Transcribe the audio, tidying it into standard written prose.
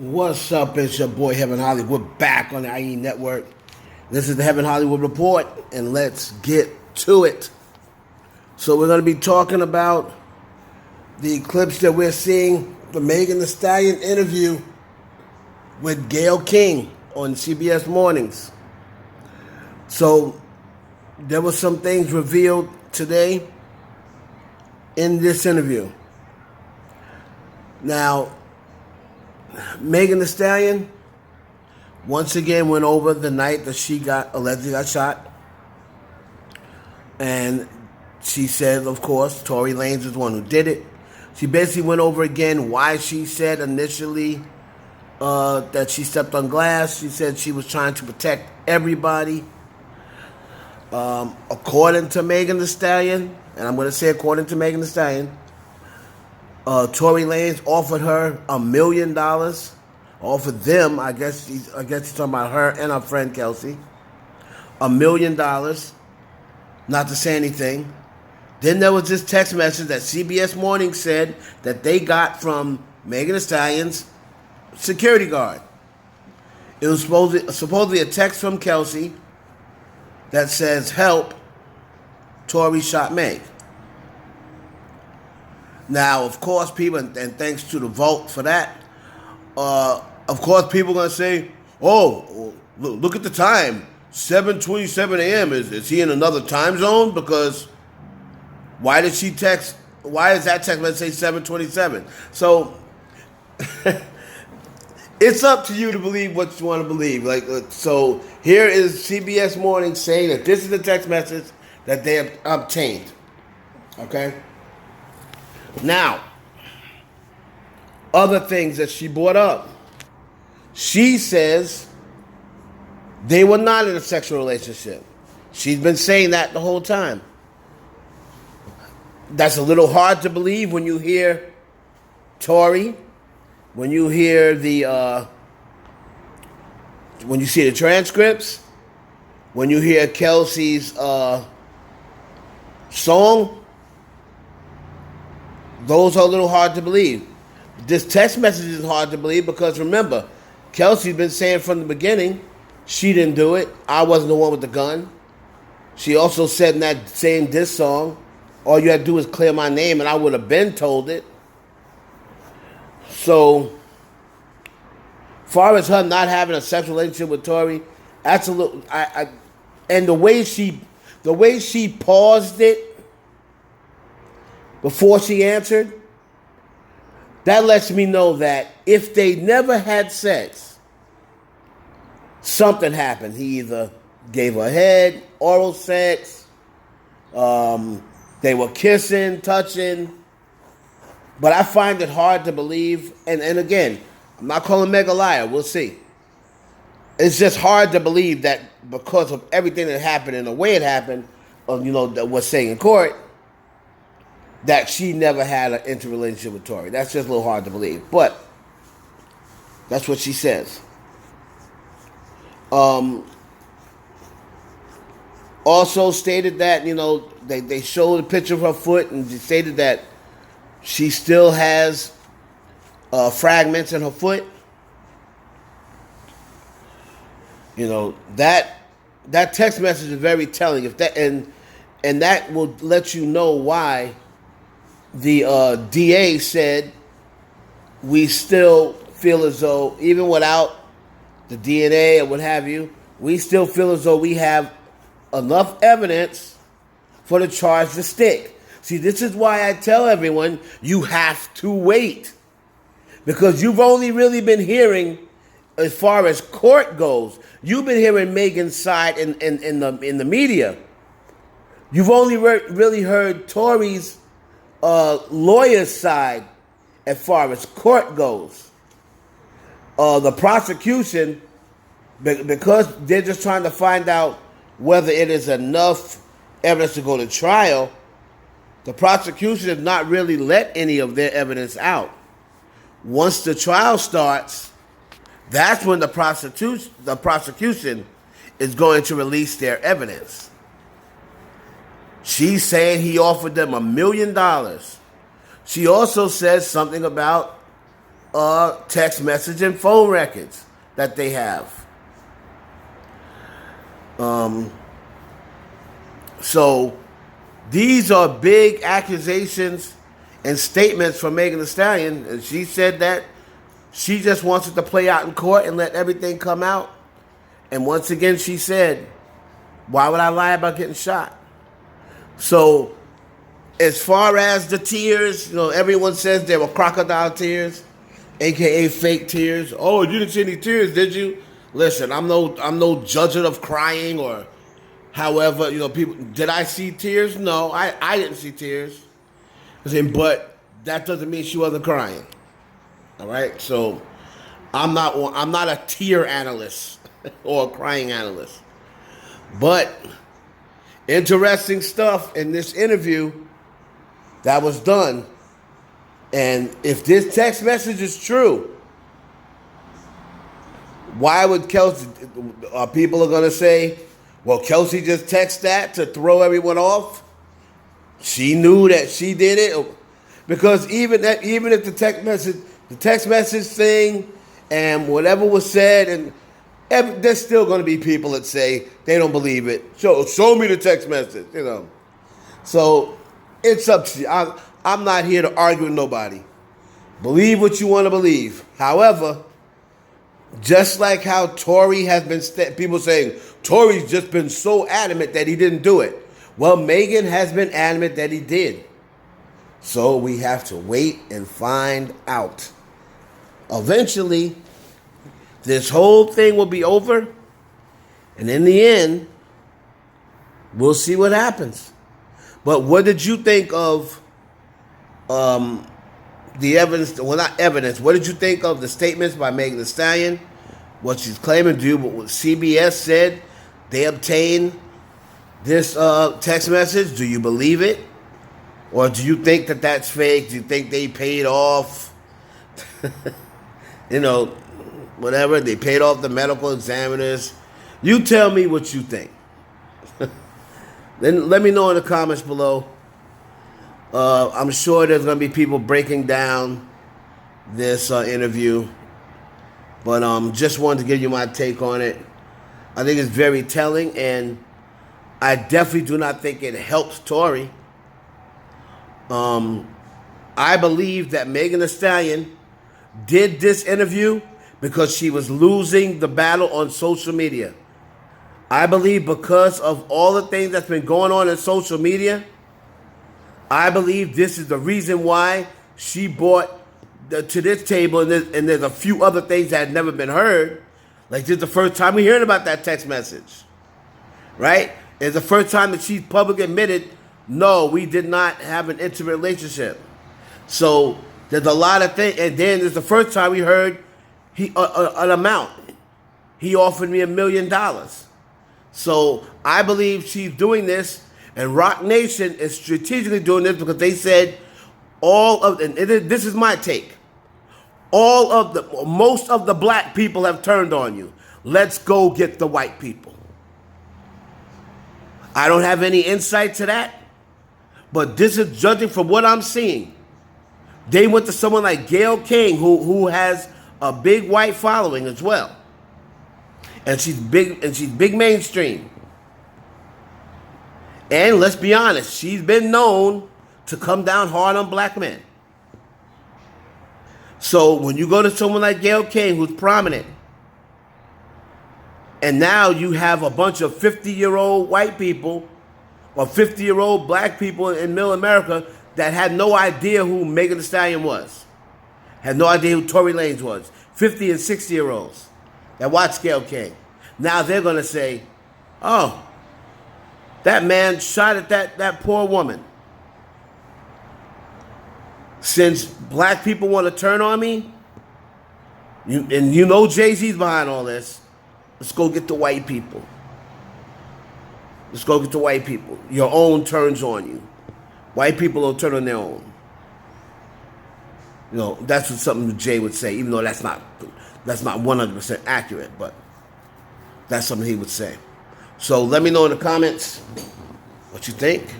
What's up? It's your boy Heaven Hollywood back on the IE Network. This is the Heaven Hollywood Report, and let's get to it. So we're going to be talking about the clips that we're seeing, the Megan Thee Stallion interview with Gayle King on CBS Mornings. So there were some things revealed today in this interview. Now, Megan Thee Stallion once again went over the night that she allegedly got shot. And she said, of course, Tory Lanez is the one who did it. She basically went over again why she said initially that she stepped on glass. She said she was trying to protect everybody. According to Megan Thee Stallion, and I'm going to say according to Megan Thee Stallion, Tory Lanez offered her $1 million. Offered them, I guess he's talking about her and her friend Kelsey, $1 million, not to say anything. Then there was this text message that CBS Morning said that they got from Megan Thee Stallion's security guard. It was supposedly a text from Kelsey that says, "Help, Tory shot Meg." Now, of course, people, and thanks to the vote for that, of course, people are going to say, "Oh, look at the time, 7:27 a.m. Is he in another time zone? Because why does that text message say 7:27?" So it's up to you to believe what you want to believe. So here is CBS Morning saying that this is the text message that they have obtained. Okay. Now, other things that she brought up. She says they were not in a sexual relationship. She's been saying that the whole time. That's a little hard to believe when you hear Tory, when you hear when you see the transcripts, when you hear Kelsey's song. Those are a little hard to believe. This text message is hard to believe because remember, Kelsey's been saying from the beginning she didn't do it. I wasn't the one with the gun. She also said in that same diss song, all you had to do is clear my name and I would have been told it. So, far as her not having a sexual relationship with Tory, that's a little. And the way she paused it before she answered, that lets me know that if they never had sex, something happened. He either gave her head, oral sex, they were kissing, touching. But I find it hard to believe, and again, I'm not calling Meg a liar, we'll see. It's just hard to believe that because of everything that happened and the way it happened, that was saying in court, that she never had an interrelationship with Tory. That's just a little hard to believe. But that's what she says. Also stated that, they showed a picture of her foot and stated that she still has fragments in her foot. That text message is very telling. And that will let you know why the DA said we still feel as though, even without the DNA or what have you, we still feel as though we have enough evidence for the charge to stick. See, this is why I tell everyone you have to wait. Because you've only really been hearing, as far as court goes, you've been hearing Megan's side in the media. You've only really heard Tory's lawyer's side as far as court goes. The prosecution, because they're just trying to find out whether it is enough evidence to go to trial, the prosecution has not really let any of their evidence out. Once the trial starts, that's when the prosecution is going to release their evidence. She's saying he offered them $1 million. She also says something about text message and phone records that they have. So these are big accusations and statements from Megan Thee Stallion, and she said that she just wants it to play out in court and let everything come out. And once again, she said, why would I lie about getting shot? So as far as the tears, everyone says there were crocodile tears, aka fake tears. Oh, you didn't see any tears, did you? Listen, I'm no judge of crying or however, people. Did I see tears? No, I didn't see tears. But that doesn't mean she wasn't crying. All right, so I'm not a tear analyst or a crying analyst. But interesting stuff in this interview that was done. And if this text message is true, why would Kelsey, people are going to say, well, Kelsey just texted that to throw everyone off? She knew that she did it? Because even if the text message thing and whatever was said, and there's still going to be people that say they don't believe it. Show me the text message, So it's up to you. I'm not here to argue with nobody. Believe what you want to believe. However, just like how Tory has been, people saying, Tory's just been so adamant that he didn't do it. Well, Megan has been adamant that he did. So we have to wait and find out. Eventually, this whole thing will be over. And in the end, we'll see what happens. But what did you think of the evidence? Well, not evidence. What did you think of the statements by Megan Thee Stallion? What she's claiming to do, what CBS said they obtained this text message. Do you believe it? Or do you think that that's fake? Do you think they paid off, whatever? They paid off the medical examiners. You tell me what you think. Then let me know in the comments below. I'm sure there's going to be people breaking down this interview. But just wanted to give you my take on it. I think it's very telling, and I definitely do not think it helps Tory. I believe that Megan Thee Stallion did this interview because she was losing the battle on social media. I believe because of all the things that's been going on in social media, I believe this is the reason why she brought to this table, and there's a few other things that had never been heard. Like, this is the first time we're hearing about that text message, right? It's the first time that she publicly admitted, no, we did not have an intimate relationship. So there's a lot of things. And then it's the first time we heard an amount. He offered me $1 million. So I believe she's doing this, and Rock Nation is strategically doing this because they said and this is my take, most of the black people have turned on you. Let's go get the white people. I don't have any insight to that, but this is judging from what I'm seeing. They went to someone like Gayle King, who has a big white following as well. And she's big mainstream. And let's be honest, she's been known to come down hard on black men. So when you go to someone like Gayle King, who's prominent, and now you have a bunch of 50-year-old white people or 50-year-old black people in middle America that had no idea who Megan Thee Stallion was, had no idea who Tory Lanez was, 50 and 60-year-olds that watch Gayle King. Now they're going to say, oh, that man shot at that poor woman. Since black people want to turn on me, and Jay-Z's behind all this, let's go get the white people. Let's go get the white people. Your own turns on you. White people don't turn on their own. That's what something Jay would say, even though that's not 100% accurate, but that's something he would say. So let me know in the comments what you think.